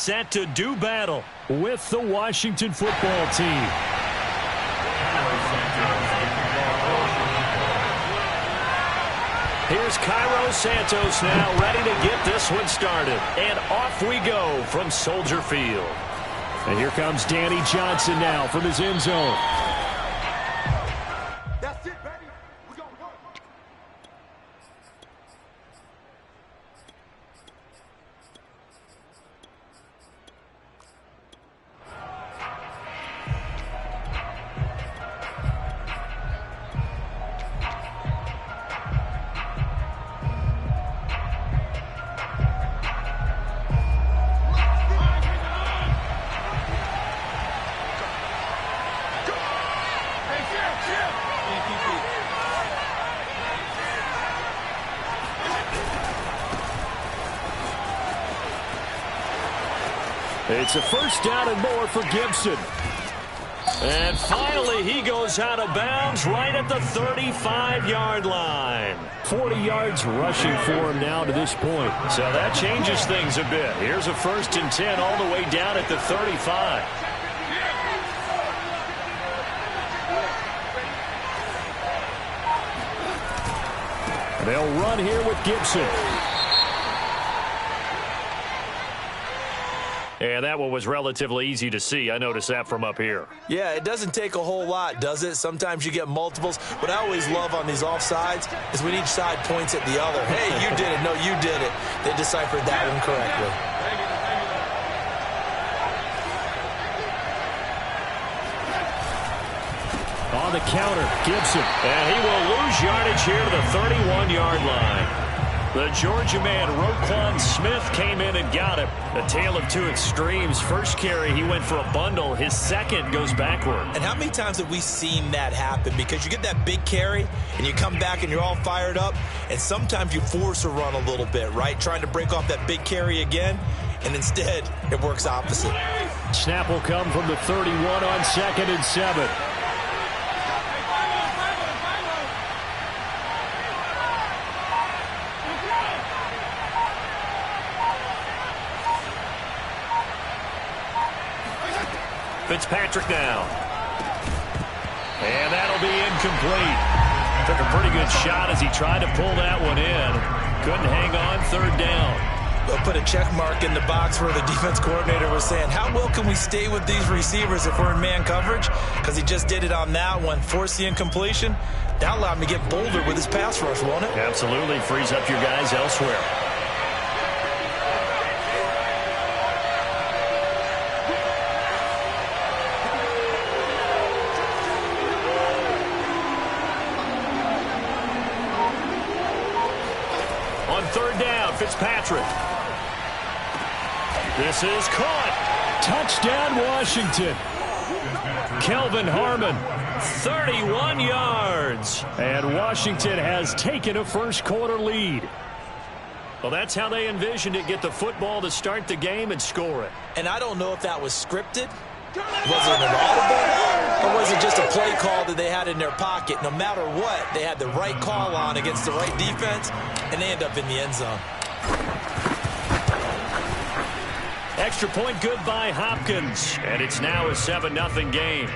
set to do battle with the Washington football team. Here's Cairo Santos now ready to get this one started. And off we go from Soldier Field. And here comes Danny Johnson now from his end zone. That's it, baby. We go. It's a first down and more for Gibson. And finally, he goes out of bounds right at the 35-yard line. 40 yards rushing for him now to this point. So that changes things a bit. Here's a 1st and 10 all the way down at the 35. They'll run here with Gibson. And that one was relatively easy to see. I noticed that from up here. Yeah, it doesn't take a whole lot, does it? Sometimes you get multiples. What I always love on these offsides is when each side points at the other. Hey, you did it. No, you did it. They deciphered that one correctly. On the counter, Gibson. And he will lose yardage here to the 31-yard line. The Georgia man, Roquan Smith, came in and got him. A tale of two extremes. First carry, he went for a bundle. His second goes backward. And how many times have we seen that happen? Because you get that big carry, and you come back and you're all fired up, and sometimes you force a run a little bit, right? Trying to break off that big carry again, and instead it works opposite. Snap will come from the 31 on 2nd and 7. Fitzpatrick now. And that'll be incomplete. Took a pretty good shot as he tried to pull that one in. Couldn't hang on, 3rd down. They'll put a check mark in the box where the defense coordinator was saying, how well can we stay with these receivers if we're in man coverage? Because he just did it on that one. Force the incompletion. That allowed him to get bolder with his pass rush, won't it? Absolutely. Frees up your guys elsewhere. On 3rd down, Fitzpatrick. This is caught. Touchdown, Washington. Kelvin Harmon, 31 yards. And Washington has taken a first-quarter lead. Well, that's how they envisioned it. Get the football to start the game and score it. And I don't know if that was scripted. Was it an audible? Or was it just a play call that they had in their pocket? No matter what, they had the right call on against the right defense, and they end up in the end zone. Extra point good by Hopkins. And it's now a 7-0 game.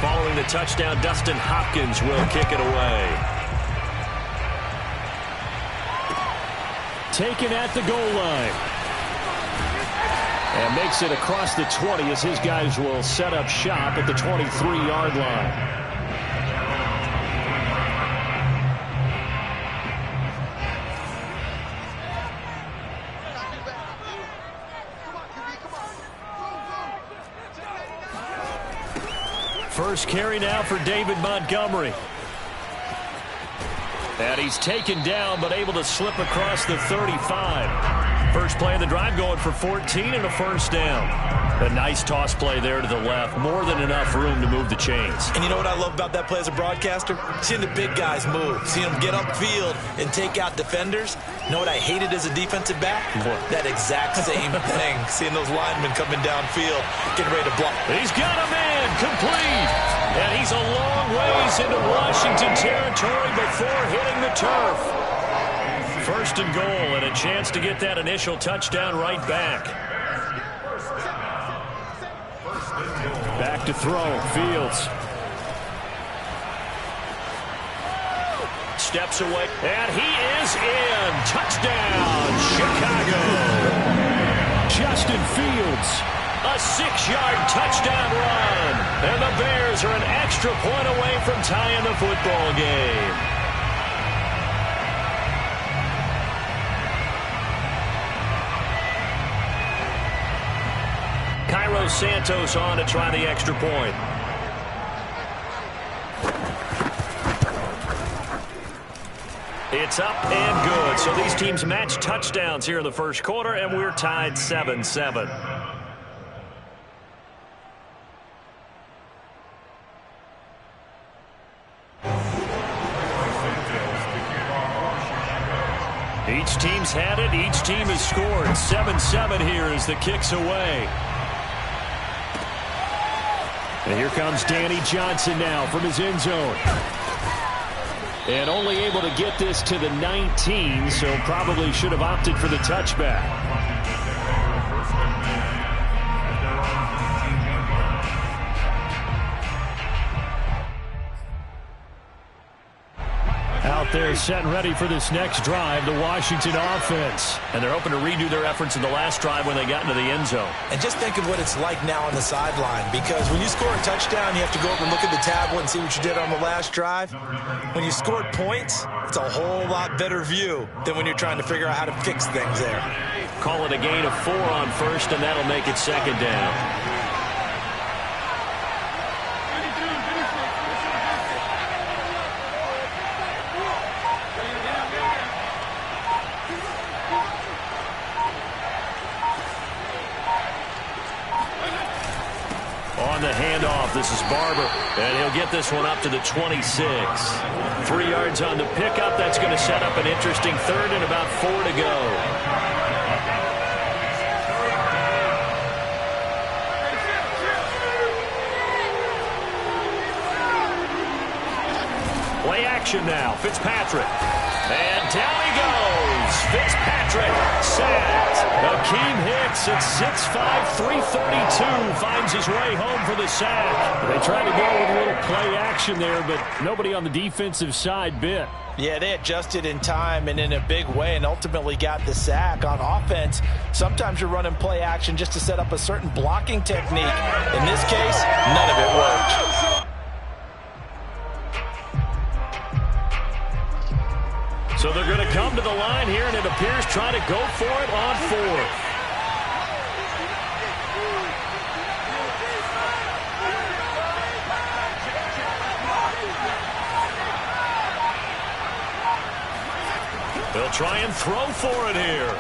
Following the touchdown, Dustin Hopkins will kick it away. Taken at the goal line. And makes it across the 20 as his guys will set up shop at the 23-yard line. First carry now for David Montgomery. And he's taken down but able to slip across the 35. First play of the drive going for 14 and a first down. A nice toss play there to the left. More than enough room to move the chains. And you know what I love about that play as a broadcaster? Seeing the big guys move. Seeing them get upfield and take out defenders. You know what I hated as a defensive back? What? That exact same thing. Seeing those linemen coming downfield, getting ready to block. He's got a man complete. And he's a long passes into Washington territory before hitting the turf. First and goal, and a chance to get that initial touchdown right back. Back to throw, Fields. Steps away, and he is in. Touchdown, Chicago. Justin Fields, a 6-yard touchdown run. And the Bears are an extra point away from tying the football game. Cairo Santos on to try the extra point. It's up and good. So these teams match touchdowns here in the first quarter, and we're tied 7-7. Each team's had it. Each team has scored. 7-7 here as the kick's away. And here comes Danny Johnson now from his end zone. And only able to get this to the 19, so probably should have opted for the touchback. Out there set and ready for this next drive, the Washington offense. And they're hoping to redo their efforts in the last drive when they got into the end zone. And just think of what it's like now on the sideline, because when you score a touchdown, you have to go over and look at the tablet and see what you did on the last drive. When you scored points, it's a whole lot better view than when you're trying to figure out how to fix things there. Call it a gain of 4 on first, and that'll make it second down. The handoff. This is Barber, and he'll get this one up to the 26. 3 yards on the pickup. That's going to set up an interesting third and about 4 to go. Play action now. Fitzpatrick. And down he goes. Fitzpatrick sacked. Akeem Hicks at 6'5", 332 finds his way home for the sack. They tried to go with a little play action there, but nobody on the defensive side bit. Yeah, they adjusted in time and in a big way and ultimately got the sack. On offense, sometimes you're running play action just to set up a certain blocking technique. In this case, none of it worked. So they're going to come to the line here, and it appears trying to go for it on 4th. They'll try and throw for it here.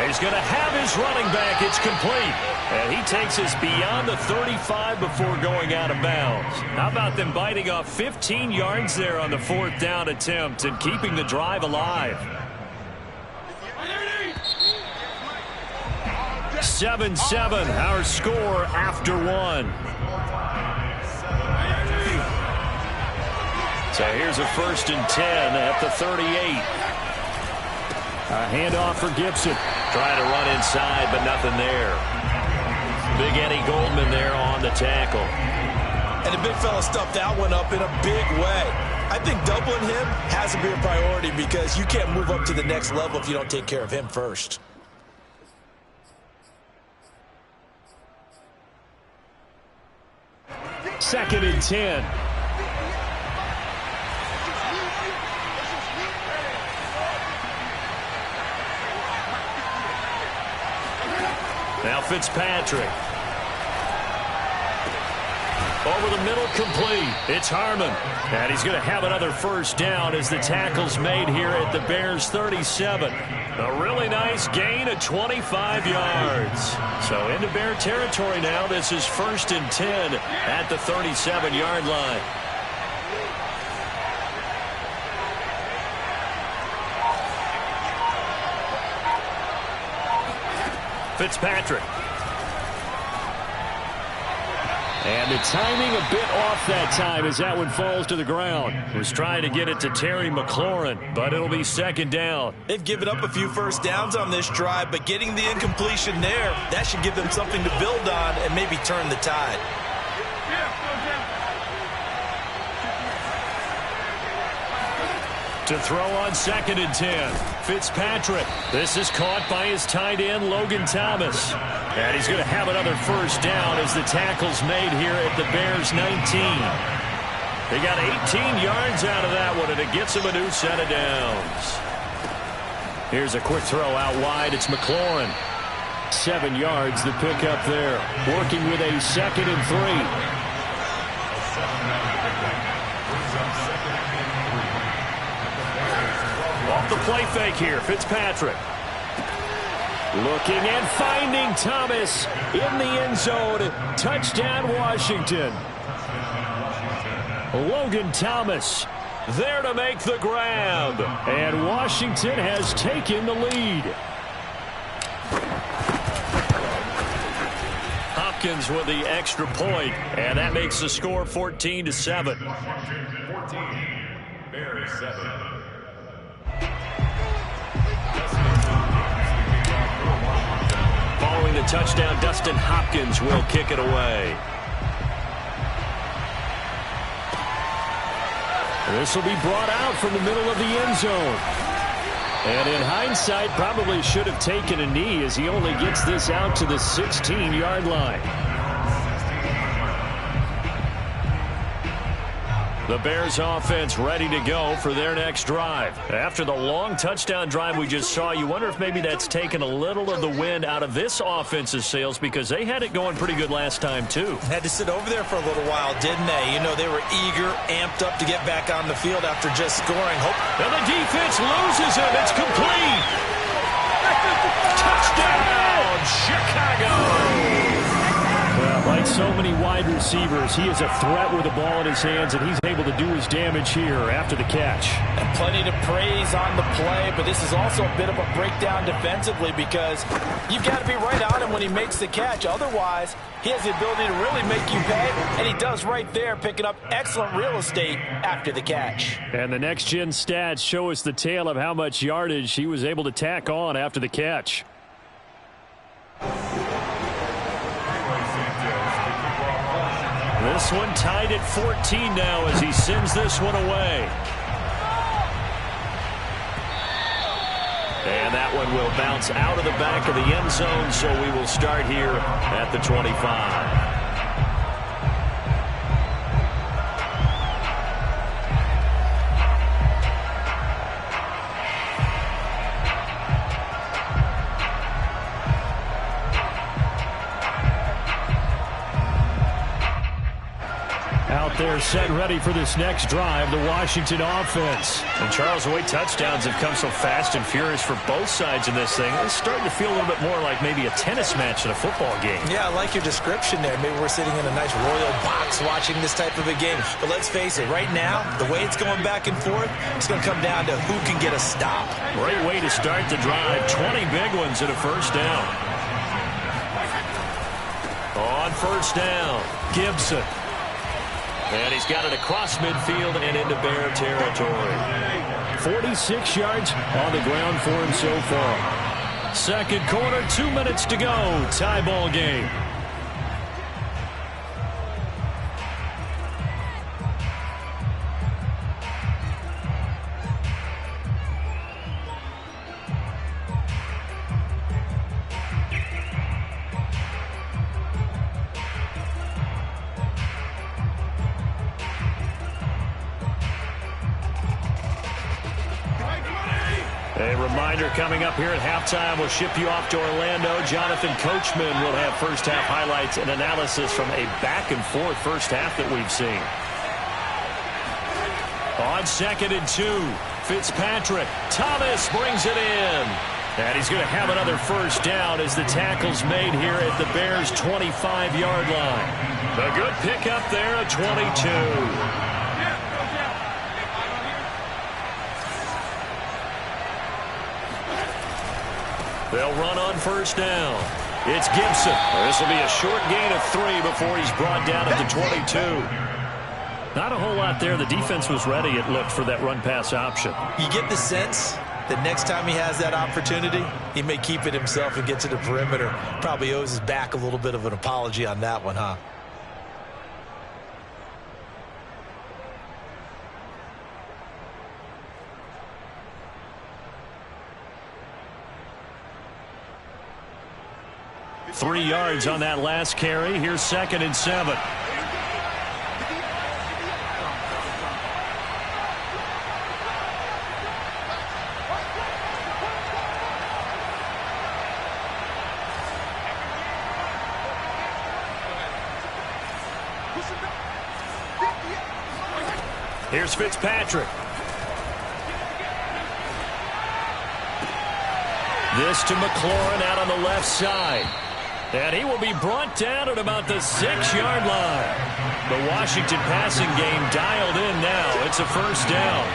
He's going to have his running back. It's complete. And he takes us beyond the 35 before going out of bounds. How about them biting off 15 yards there on the 4th down attempt and keeping the drive alive? 7-7, our score after 1. So here's a 1st and 10 at the 38. A handoff for Gibson. Trying to run inside, but nothing there. Big Eddie Goldman there on the tackle. And the big fella stuffed that one up in a big way. I think doubling him has to be a priority because you can't move up to the next level if you don't take care of him first. Second and 10. Now Fitzpatrick. Over the middle, complete. It's Harmon. And he's going to have another 1st down as the tackle's made here at the Bears' 37. A really nice gain of 25 yards. So into Bear territory now. This is 1st and 10 at the 37-yard line. Fitzpatrick. And the timing a bit off that time as that one falls to the ground. Was trying to get it to Terry McLaurin, but it'll be second down. They've given up a few first downs on this drive, but getting the incompletion there, that should give them something to build on and maybe turn the tide. To throw on 2nd and 10. Fitzpatrick. This is caught by his tight end, Logan Thomas. And he's going to have another first down as the tackle's made here at the Bears' 19. They got 18 yards out of that one, and it gets him a new set of downs. Here's a quick throw out wide. It's McLaurin. 7 yards, the pickup there. Working with a 2nd and 3. Off the play fake here, Fitzpatrick. Looking and finding Thomas in the end zone. Touchdown, Washington. Logan Thomas there to make the grab. And Washington has taken the lead. Hopkins with the extra point, and that makes the score 14-7. Washington 14, Bears 7. Following the touchdown, Dustin Hopkins will kick it away. This will be brought out from the middle of the end zone. And in hindsight, probably should have taken a knee as he only gets this out to the 16-yard line. The Bears offense ready to go for their next drive. After the long touchdown drive we just saw, you wonder if maybe that's taken a little of the wind out of this offense's sails, because they had it going pretty good last time too. Had to sit over there for a little while, didn't they? You know, they were eager, amped up to get back on the field after just scoring. And the defense loses him. It's complete. Touchdown, Chicago. Well, like so many wide receivers, he is a threat with the ball in his hands, and he's able to do his damage here after the catch. And plenty to praise on the play, but this is also a bit of a breakdown defensively because you've got to be right on him when he makes the catch. Otherwise, he has the ability to really make you pay, and he does right there, picking up excellent real estate after the catch. And the next-gen stats show us the tale of how much yardage he was able to tack on after the catch. This one tied at 14 now as he sends this one away. And that one will bounce out of the back of the end zone, so we will start here at the 25. Out there set ready for this next drive, the Washington offense. And Charles, the way touchdowns have come so fast and furious for both sides in this thing, it's starting to feel a little bit more like maybe a tennis match in a football game. Yeah, I like your description there. Maybe we're sitting in a nice royal box watching this type of a game. But let's face it, right now, the way it's going back and forth, it's going to come down to who can get a stop. Great way to start the drive. 20 big ones and a first down. On first down, Gibson. And he's got it across midfield and into Bear territory. 46 yards on the ground for him so far. Second quarter, 2 minutes to go. Tie ball game. A reminder coming up here at halftime, we'll ship you off to Orlando. Jonathan Coachman will have first half highlights and analysis from a back-and-forth first half that we've seen. On 2nd and 2, Fitzpatrick. Thomas brings it in. And he's going to have another first down as the tackle's made here at the Bears' 25-yard line. A good pickup there at 22. They'll run on first down. It's Gibson. This will be a short gain of 3 before he's brought down at the 22. Not a whole lot there. The defense was ready, it looked, for that run-pass option. You get the sense that next time he has that opportunity, he may keep it himself and get to the perimeter. Probably owes his back a little bit of an apology on that one, huh? Three yards on that last carry. Here's 2nd and 7. Here's Fitzpatrick. This to McLaurin out on the left side. And he will be brought down at about the 6-yard line. The Washington passing game dialed in now. It's a first down.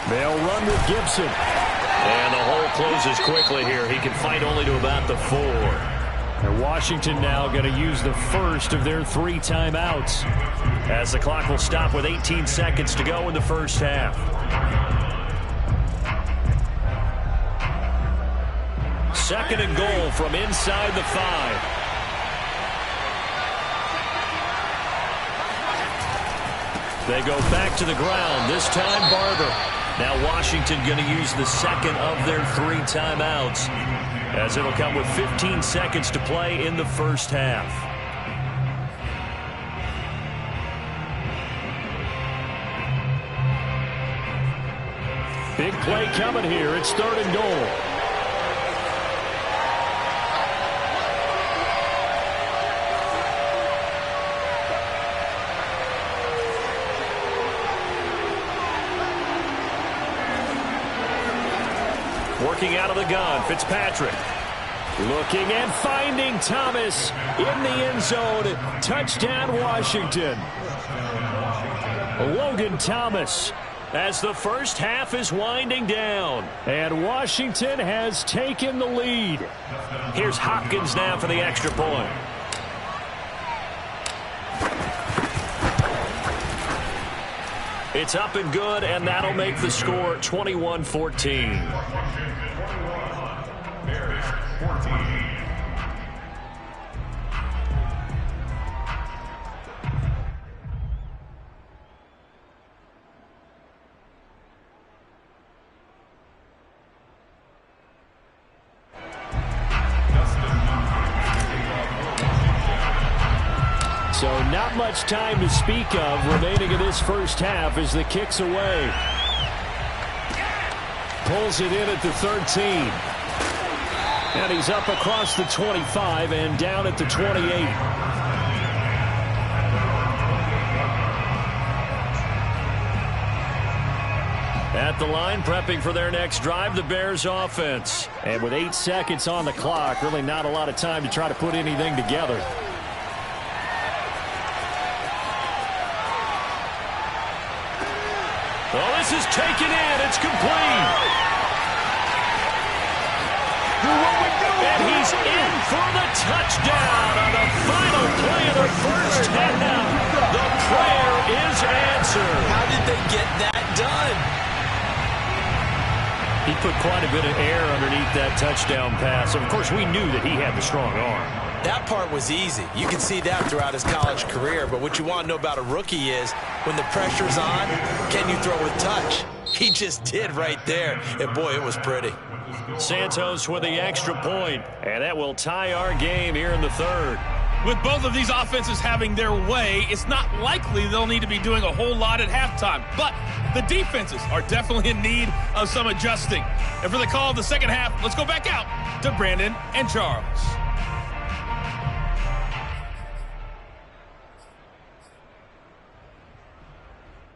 They'll run with Gibson. And the hole closes quickly here. He can fight only to about the 4. And Washington now going to use the first of their 3 timeouts, as the clock will stop with 18 seconds to go in the first half. Second and goal from inside the 5. They go back to the ground. This time Barber. Now Washington going to use the second of their 3 timeouts, as it'll come with 15 seconds to play in the first half. Big play coming here. It's 3rd and goal. Working out of the gun, Fitzpatrick. Looking and finding Thomas in the end zone. Touchdown, Washington. Logan Thomas, as the first half is winding down. And Washington has taken the lead. Here's Hopkins now for the extra point. It's up and good, and that'll make the score 21-14. So not much time to speak of remaining in this first half as the kick's away. Pulls it in at the 13. And he's up across the 25 and down at the 28. At the line, prepping for their next drive, the Bears offense. And with 8 seconds on the clock, really not a lot of time to try to put anything together. Oh, this is taken in. It's complete. And he's in for the touchdown on the final play of the first half. The prayer is answered. How did they get that done? He put quite a bit of air underneath that touchdown pass. Of course, we knew that he had the strong arm. That part was easy. You can see that throughout his college career. But what you want to know about a rookie is when the pressure's on, can you throw with touch? He just did right there. And, boy, it was pretty. Santos with the extra point, and that will tie our game here in the third. With both of these offenses having their way, it's not likely they'll need to be doing a whole lot at halftime. But the defenses are definitely in need of some adjusting. And for the call of the second half, let's go back out to Brandon and Charles.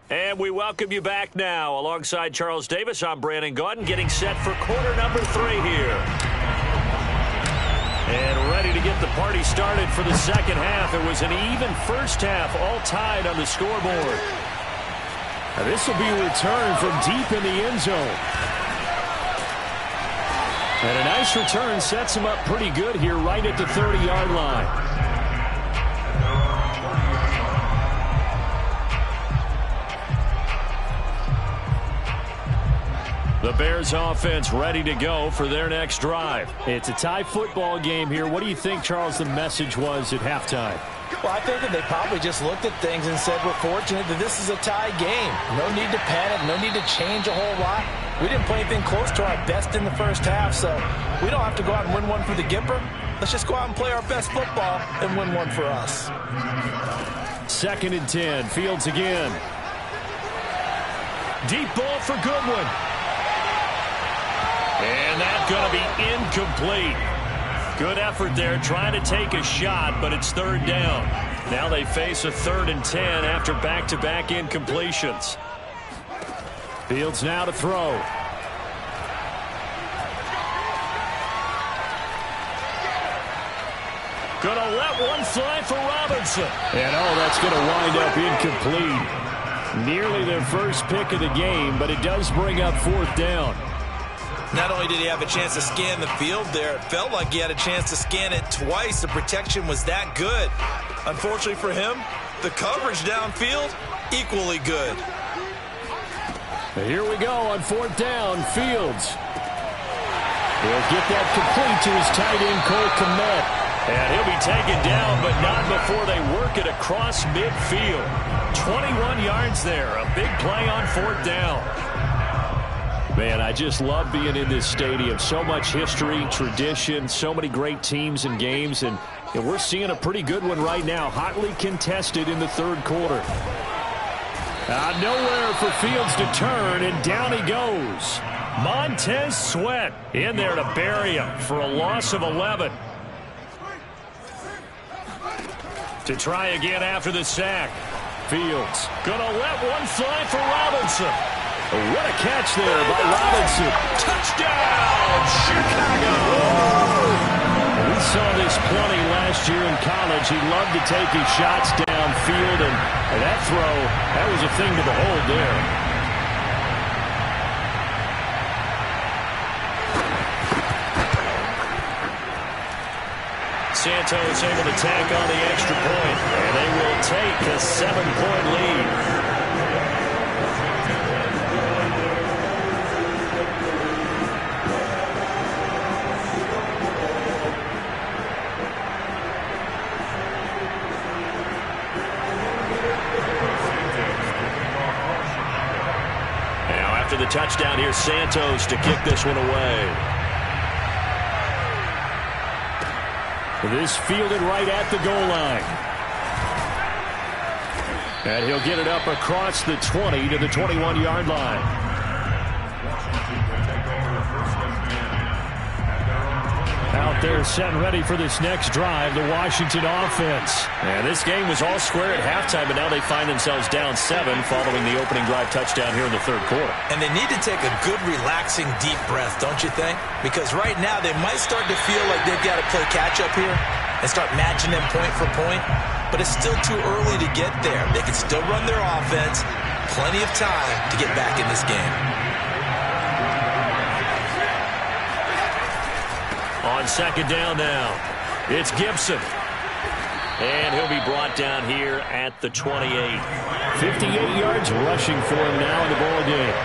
And we welcome you back now. Alongside Charles Davis, I'm Brandon Gaudin, getting set for quarter number 3 here. And ready to get the party started for the second half. It was an even first half, all tied on the scoreboard. And this will be a return from deep in the end zone. And a nice return sets him up pretty good here right at the 30-yard line. The Bears offense ready to go for their next drive. It's a tie football game here. What do you think, Charles, the message was at halftime? Well, I think that they probably just looked at things and said, we're fortunate that this is a tie game. No need to panic, no need to change a whole lot. We didn't play anything close to our best in the first half, so we don't have to go out and win one for the Gipper. Let's just go out and play our best football and win one for us. 2nd and 10, Fields again. Deep ball for Goodwin. And that's going to be incomplete. Good effort there trying to take a shot, but it's 3rd down. Now they face a 3rd and 10 after back-to-back incompletions. Fields now to throw. Gonna let one fly for Robinson. And that's gonna wind up incomplete. Nearly their first pick of the game, but it does bring up 4th down. Not only did he have a chance to scan the field there, it felt like he had a chance to scan it twice. The protection was that good. Unfortunately for him, the coverage downfield, equally good. Here we go on 4th down. Fields. He'll get that complete to his tight end, Cole Kmet. And he'll be taken down, but not before they work it across midfield. 21 yards there. A big play on 4th down. Man, I just love being in this stadium. So much history, tradition, so many great teams and games, and we're seeing a pretty good one right now. Hotly contested in the 3rd quarter. Nowhere for Fields to turn, and down he goes. Montez Sweat in there to bury him for a loss of 11. To try again after the sack. Fields gonna let one fly for Robinson. What a catch there by Robinson. Touchdown, Chicago! We saw this plenty last year in college. He loved to take his shots downfield, and that throw, that was a thing to behold there. Santos able to tack on the extra point, and they will take a 7-point lead. After the touchdown, here's Santos to kick this one away. This fielded right at the goal line. And he'll get it up across the 20 to the 21-yard line. Out there set and ready for this next drive, the Washington offense. And this game was all square at halftime, but now they find themselves down 7 following the opening drive touchdown here in the 3rd quarter. And they need to take a good, relaxing, deep breath, don't you think? Because right now they might start to feel like they've got to play catch-up here and start matching them point for point. But it's still too early to get there. They can still run their offense. Plenty of time to get back in this game. On 2nd down now, it's Gibson. And he'll be brought down here at the 28. 58 yards rushing for him now in the ball game.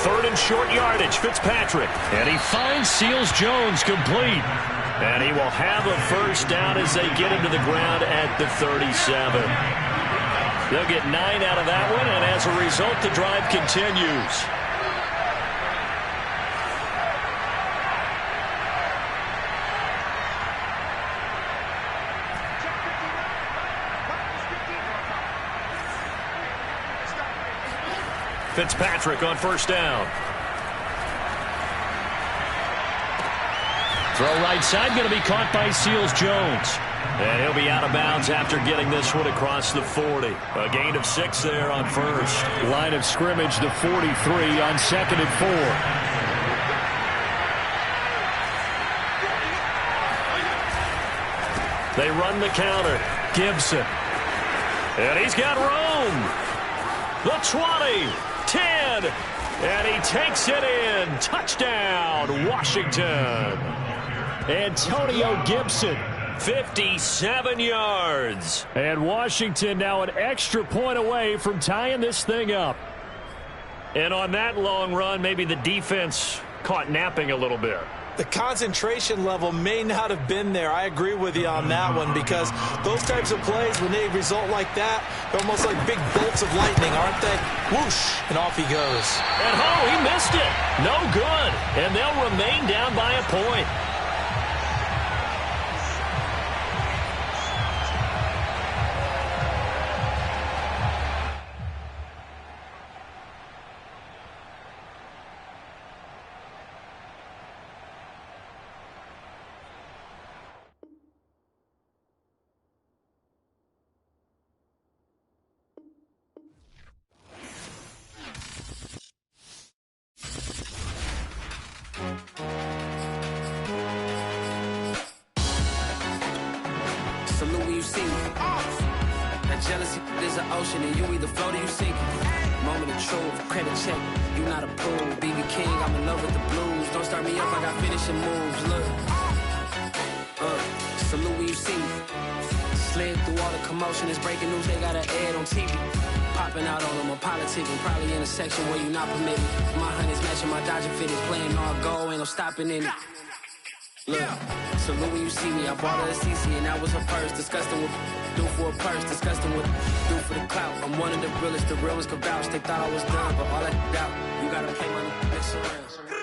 Third and short yardage, Fitzpatrick. And he finds Seals-Jones complete. And he will have a 1st down as they get him to the ground at the 37. They'll get 9 out of that one, and as a result, the drive continues. Fitzpatrick on 1st down. Throw right side, going to be caught by Seals-Jones. And he'll be out of bounds after getting this one across the 40. A gain of 6 there on 1st. Line of scrimmage, the 43 on 2nd and 4. They run the counter. Gibson. And he's got room. The 20, 10, and he takes it in. Touchdown, Washington. Antonio Gibson, 57 yards. And Washington now an extra point away from tying this thing up. And on that long run, maybe the defense caught napping a little bit. The concentration level may not have been there. I agree with you on that one, because those types of plays, when they result like that, they're almost like big bolts of lightning, aren't they? Whoosh, and off he goes. And he missed it. No good. And they'll remain down by a point. Salute when you see me. That jealousy is an ocean, and you either float or you sink. Moment of truth, credit check, you not approved. BB King, I'm in love with the blues. Don't start me up, I got finishing moves. Look, salute when you see me. Slid through all the commotion, it's breaking news, they got an ad on TV. Popping out on them, I'm politicking, probably in a section where you not permitted. My honey's matching my Dodger fitted, playing all go, ain't no stopping in it. Look, salute when you see me. I bought her a CC and that was her purse. Disgusting with do for a purse. Disgusting with do for the clout. I'm one of the realest. The real ones could vouch. They thought I was done, but all I doubt. You gotta play money, mix around.